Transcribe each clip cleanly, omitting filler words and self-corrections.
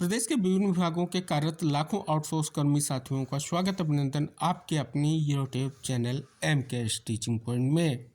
प्रदेश के विभिन्न विभागों के कार्यरत लाखों आउटसोर्स कर्मी साथियों का स्वागत अभिनंदन आपके अपनी YouTube channel MKS teaching point में।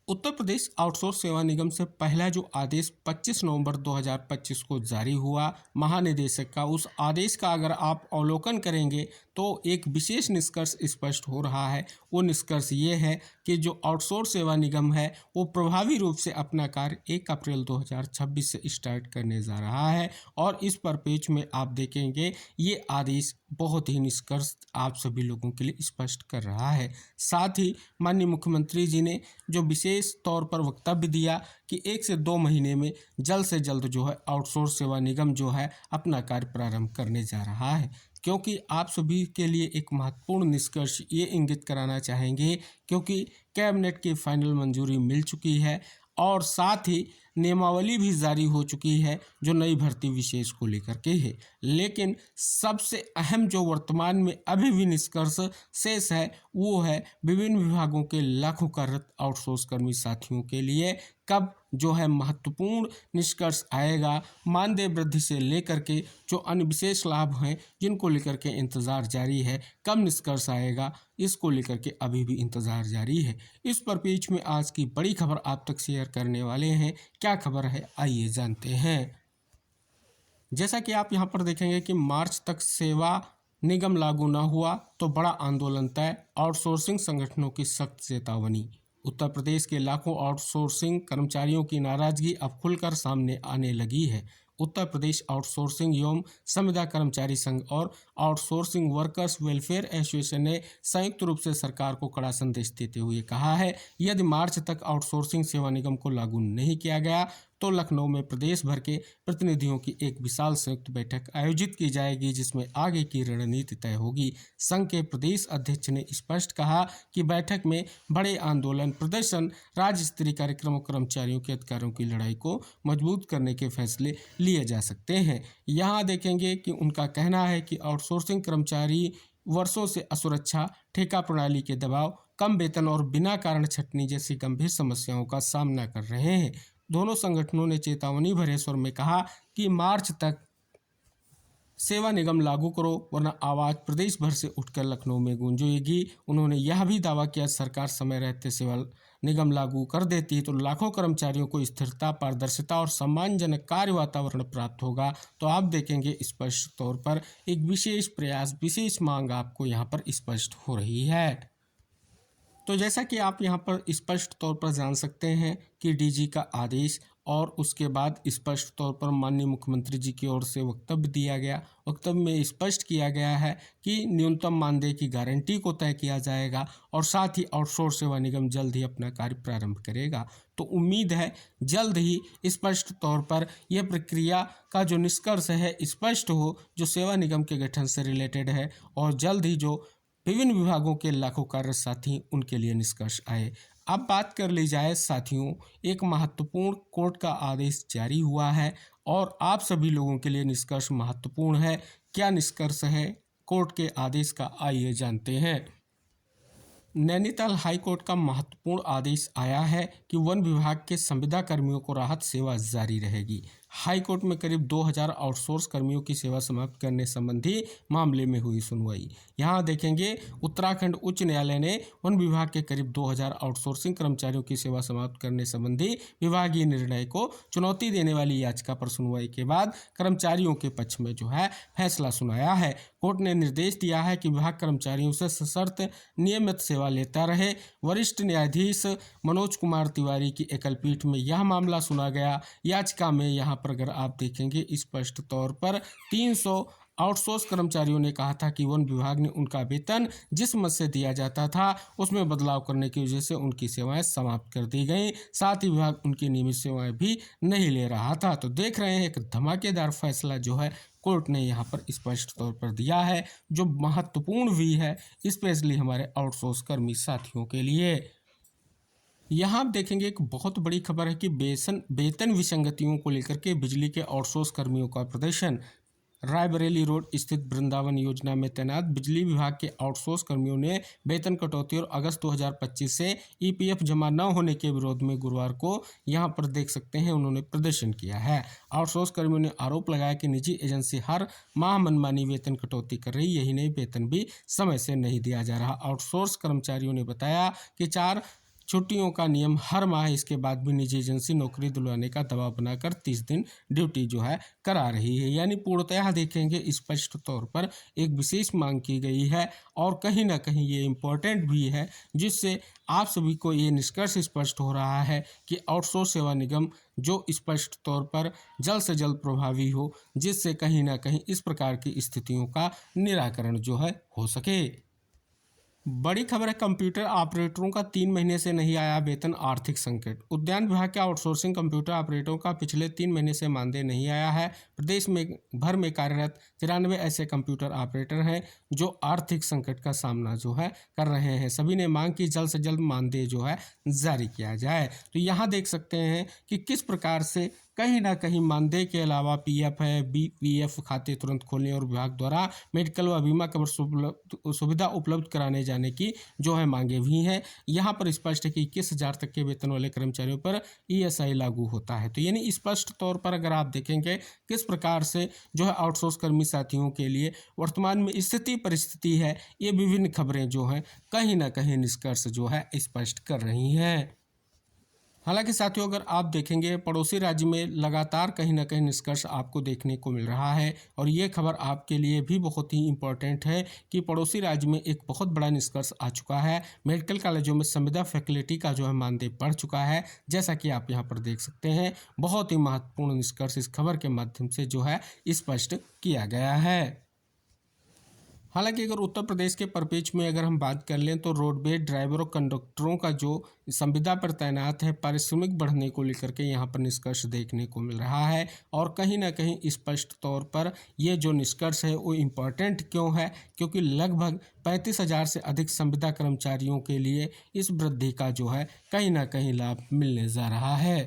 उत्तर प्रदेश आउटसोर्स सेवा निगम से पहला जो आदेश 25 नवंबर 2025 को जारी हुआ महानिदेशक का, उस आदेश का अगर आप अवलोकन करेंगे तो एक विशेष निष्कर्ष स्पष्ट हो रहा है। वो निष्कर्ष ये है कि जो आउटसोर्स सेवा निगम है वो प्रभावी रूप से अपना कार्य 1 अप्रैल 2026 से स्टार्ट करने जा रहा है। और इस परिपेक्ष में आप देखेंगे ये आदेश बहुत ही निष्कर्ष आप सभी लोगों के लिए स्पष्ट कर रहा है। साथ ही माननीय मुख्यमंत्री जी ने जो विशेष तौर पर वक्तव्य दिया कि 1 से 2 महीने में जल्द से जल्द जो है आउटसोर्स सेवा निगम जो है अपना कार्य प्रारंभ करने जा रहा है, क्योंकि आप सभी के लिए एक महत्वपूर्ण निष्कर्ष ये इंगित कराना चाहेंगे क्योंकि कैबिनेट की फाइनल मंजूरी मिल चुकी है और साथ ही नियमावली भी जारी हो चुकी है जो नई भर्ती विशेष को लेकर के है। लेकिन सबसे अहम जो वर्तमान में अभी भी निष्कर्ष शेष है वो है विभिन्न विभागों के लाखों कार्यरत आउटसोर्स कर्मी साथियों के लिए कब जो है महत्वपूर्ण निष्कर्ष आएगा। मानदेय वृद्धि से लेकर के जो अन्य विशेष लाभ हैं जिनको लेकर के इंतज़ार जारी है, कब निष्कर्ष आएगा इसको लेकर के अभी भी इंतज़ार जारी है। इस परिप्रेक्ष्य में आज की बड़ी खबर आप तक शेयर करने वाले हैं। क्या खबर है आइए जानते हैं। जैसा कि आप यहां पर देखेंगे कि मार्च तक सेवा निगम लागू न हुआ तो बड़ा आंदोलन तय, आउटसोर्सिंग संगठनों की सख्त चेतावनी। उत्तर प्रदेश के लाखों आउटसोर्सिंग कर्मचारियों की नाराजगी अब खुलकर सामने आने लगी है। उत्तर प्रदेश आउटसोर्सिंग एवं संविदा कर्मचारी संघ और आउटसोर्सिंग वर्कर्स वेलफेयर एसोसिएशन ने संयुक्त रूप से सरकार को कड़ा संदेश देते हुए कहा है, यदि मार्च तक आउटसोर्सिंग सेवा निगम को लागू नहीं किया गया तो लखनऊ में प्रदेश भर के प्रतिनिधियों की एक विशाल संयुक्त बैठक आयोजित की जाएगी जिसमें आगे की रणनीति तय होगी। संघ के प्रदेश अध्यक्ष ने स्पष्ट कहा कि बैठक में बड़े आंदोलन, प्रदर्शन, राज्य स्तरीय कार्यक्रम और कर्मचारियों के अधिकारों की लड़ाई को मजबूत करने के फैसले लिए जा सकते हैं। यहाँ देखेंगे कि उनका कहना है कि आउटसोर्सिंग कर्मचारी वर्षों से असुरक्षा, ठेका प्रणाली के दबाव, कम वेतन और बिना कारण छंटनी जैसी गंभीर समस्याओं का सामना कर रहे हैं। दोनों संगठनों ने चेतावनी भरे स्वर में कहा कि मार्च तक सेवा निगम लागू करो वरना आवाज प्रदेश भर से उठकर लखनऊ में गूंजेगी। उन्होंने यह भी दावा किया सरकार समय रहते सेवा निगम लागू कर देती तो लाखों कर्मचारियों को स्थिरता, पारदर्शिता और सम्मानजनक कार्य वातावरण प्राप्त होगा। तो आप देखेंगे स्पष्ट तौर पर एक विशेष प्रयास, विशेष मांग आपको यहाँ पर स्पष्ट हो रही है। तो जैसा कि आप यहाँ पर स्पष्ट तौर पर जान सकते हैं कि डीजी का आदेश और उसके बाद स्पष्ट तौर पर माननीय मुख्यमंत्री जी की ओर से वक्तव्य दिया गया। वक्तव्य में स्पष्ट किया गया है कि न्यूनतम मानदेय की गारंटी को तय किया जाएगा और साथ ही आउटसोर्स सेवा निगम जल्द ही अपना कार्य प्रारंभ करेगा। तो उम्मीद है जल्द ही स्पष्ट तौर पर यह प्रक्रिया का जो निष्कर्ष है स्पष्ट हो जो सेवा निगम के गठन से रिलेटेड है और जल्द ही जो विभिन्न विभागों के लाखों कार्य साथी उनके लिए निष्कर्ष आए। अब बात कर ली जाए साथियों, एक महत्वपूर्ण कोर्ट का आदेश जारी हुआ है और आप सभी लोगों के लिए निष्कर्ष महत्वपूर्ण है। क्या निष्कर्ष है कोर्ट के आदेश का आइए जानते हैं। नैनीताल हाई कोर्ट का महत्वपूर्ण आदेश आया है कि वन विभाग के संविदा कर्मियों को राहत सेवा जारी रहेगी। हाई कोर्ट में करीब 2000 आउटसोर्स कर्मियों की सेवा समाप्त करने संबंधी मामले में हुई सुनवाई। यहाँ देखेंगे उत्तराखंड उच्च न्यायालय ने वन विभाग के करीब 2000 आउटसोर्सिंग कर्मचारियों की सेवा समाप्त करने संबंधी विभागीय निर्णय को चुनौती देने वाली याचिका पर सुनवाई के बाद कर्मचारियों के पक्ष में जो है फैसला सुनाया है। कोर्ट ने निर्देश दिया है कि विभाग कर्मचारियों से सशर्त नियमित सेवा लेता रहे। वरिष्ठ न्यायाधीश मनोज कुमार तिवारी की एकल पीठ में यह मामला सुना गया। याचिका में यहाँ पर अगर आप देखेंगे स्पष्ट तौर पर 300 आउटसोर्स कर्मचारियों ने कहा था कि वन विभाग ने उनका वेतन जिस मद से दिया जाता था उसमें बदलाव करने की वजह से उनकी सेवाएं समाप्त कर दी गई। साथ ही विभाग उनकी नियमित सेवाएं भी नहीं ले रहा था। तो देख रहे हैं एक धमाकेदार फैसला जो है कोर्ट ने यहाँ पर स्पष्ट तौर पर दिया है जो महत्वपूर्ण भी है स्पेशली हमारे आउटसोर्स कर्मी साथियों के लिए। यहाँ आप देखेंगे एक बहुत बड़ी खबर है कि वेतन विसंगतियों को लेकर के बिजली के आउटसोर्स कर्मियों का प्रदर्शन। रायबरेली रोड स्थित वृंदावन योजना में तैनात बिजली विभाग के आउटसोर्स कर्मियों ने वेतन कटौती और अगस्त 2025 से ईपीएफ जमा न होने के विरोध में गुरुवार को यहां पर देख सकते हैं उन्होंने प्रदर्शन किया है। आउटसोर्स कर्मियों ने आरोप लगाया कि निजी एजेंसी हर माह मनमानी वेतन कटौती कर रही, यही नहीं वेतन भी समय से नहीं दिया जा रहा। आउटसोर्स कर्मचारियों ने बताया कि 4 छुट्टियों का नियम हर माह, इसके बाद भी निजी एजेंसी नौकरी दिलवाने का दबाव बनाकर 30 दिन ड्यूटी जो है करा रही है। यानी पूर्णतः देखेंगे स्पष्ट तौर पर एक विशेष मांग की गई है और कहीं ना कहीं ये इम्पोर्टेंट भी है, जिससे आप सभी को ये निष्कर्ष स्पष्ट हो रहा है कि आउटसोर्स सेवा निगम जो स्पष्ट तौर पर जल्द से जल्द प्रभावी हो, जिससे कहीं ना कहीं इस प्रकार की स्थितियों का निराकरण जो है हो सके। बड़ी खबर है, कंप्यूटर ऑपरेटरों का 3 महीने से नहीं आया वेतन, आर्थिक संकट। उद्यान विभाग के आउटसोर्सिंग कंप्यूटर ऑपरेटरों का पिछले 3 महीने से मानदेय नहीं आया है। प्रदेश में भर में कार्यरत 93 ऐसे कंप्यूटर ऑपरेटर हैं जो आर्थिक संकट का सामना जो है कर रहे हैं। सभी ने मांग की जल्द से जल्द मानदेय जो है जारी किया जाए। तो यहाँ देख सकते हैं कि किस प्रकार से कहीं ना कहीं मानदेय के अलावा पीएफ है, बीपीएफ खाते तुरंत खोलने और विभाग द्वारा मेडिकल व बीमा कवर सुविधा उपलब्ध कराने जाने की जो है मांगे भी हैं। यहाँ पर स्पष्ट है कि 21,000 तक के वेतन वाले कर्मचारियों पर ईएसआई लागू होता है। तो यानी स्पष्ट तौर पर अगर आप देखेंगे किस प्रकार से जो है आउटसोर्स कर्मी साथियों के लिए वर्तमान में स्थिति परिस्थिति है, ये विभिन्न खबरें जो हैं कहीं ना कहीं निष्कर्ष जो है स्पष्ट कर रही हैं। हालांकि साथियों अगर आप देखेंगे पड़ोसी राज्य में लगातार कहीं ना कहीं निष्कर्ष आपको देखने को मिल रहा है और ये खबर आपके लिए भी बहुत ही इम्पोर्टेंट है कि पड़ोसी राज्य में एक बहुत बड़ा निष्कर्ष आ चुका है। मेडिकल कॉलेजों में संविदा फैकल्टी का जो है मानदेय बढ़ चुका है, जैसा कि आप यहाँ पर देख सकते हैं। बहुत ही महत्वपूर्ण निष्कर्ष इस खबर के माध्यम से जो है स्पष्ट किया गया है। हालांकि अगर उत्तर प्रदेश के परिप्रेक्ष्य में अगर हम बात कर लें तो रोडवेज ड्राइवरों कंडक्टरों का जो संविदा पर तैनात है पारिश्रमिक बढ़ने को लेकर के यहाँ पर निष्कर्ष देखने को मिल रहा है और कहीं ना कहीं स्पष्ट तौर पर ये जो निष्कर्ष है वो इम्पॉर्टेंट क्यों है, क्योंकि लगभग 35,000 से अधिक संविदा कर्मचारियों के लिए इस वृद्धि का जो है कहीं ना कहीं लाभ मिलने जा रहा है।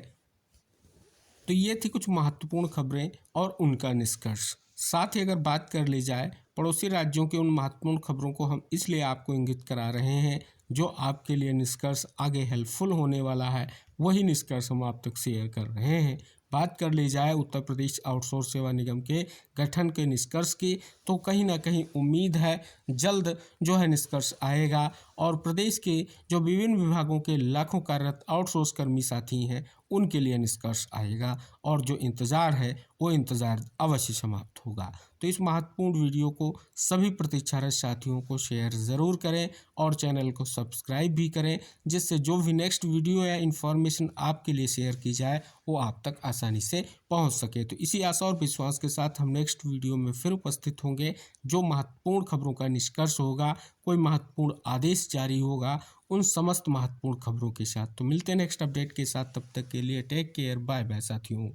तो ये थी कुछ महत्वपूर्ण खबरें और उनका निष्कर्ष। साथ ही अगर बात कर ली जाए पड़ोसी राज्यों की उन महत्वपूर्ण खबरों को हम इसलिए आपको इंगित करा रहे हैं जो आपके लिए निष्कर्ष आगे हेल्पफुल होने वाला है, वही निष्कर्ष हम आप तक शेयर कर रहे हैं। बात कर ली जाए उत्तर प्रदेश आउटसोर्स सेवा निगम के गठन के निष्कर्ष की, तो कहीं ना कहीं उम्मीद है जल्द जो है निष्कर्ष आएगा और प्रदेश के जो विभिन्न विभागों के लाखों कार्यरत आउटसोर्स कर्मी साथी हैं उनके लिए निष्कर्ष आएगा और जो इंतज़ार है वो इंतज़ार अवश्य समाप्त होगा। तो इस महत्वपूर्ण वीडियो को सभी प्रतीक्षारत साथियों को शेयर ज़रूर करें और चैनल को सब्सक्राइब भी करें, जिससे जो भी नेक्स्ट वीडियो या इन्फॉर्मेशन आपके लिए शेयर की जाए वो आप तक आसानी से पहुंच सके। तो इसी आशा और विश्वास के साथ हम नेक्स्ट वीडियो में फिर उपस्थित होंगे, जो महत्वपूर्ण खबरों का निष्कर्ष होगा, कोई महत्वपूर्ण आदेश जारी होगा, उन समस्त महत्वपूर्ण खबरों के साथ। तो मिलते हैं नेक्स्ट अपडेट के साथ, तब तक के लिए टेक केयर, बाय बाय साथियों।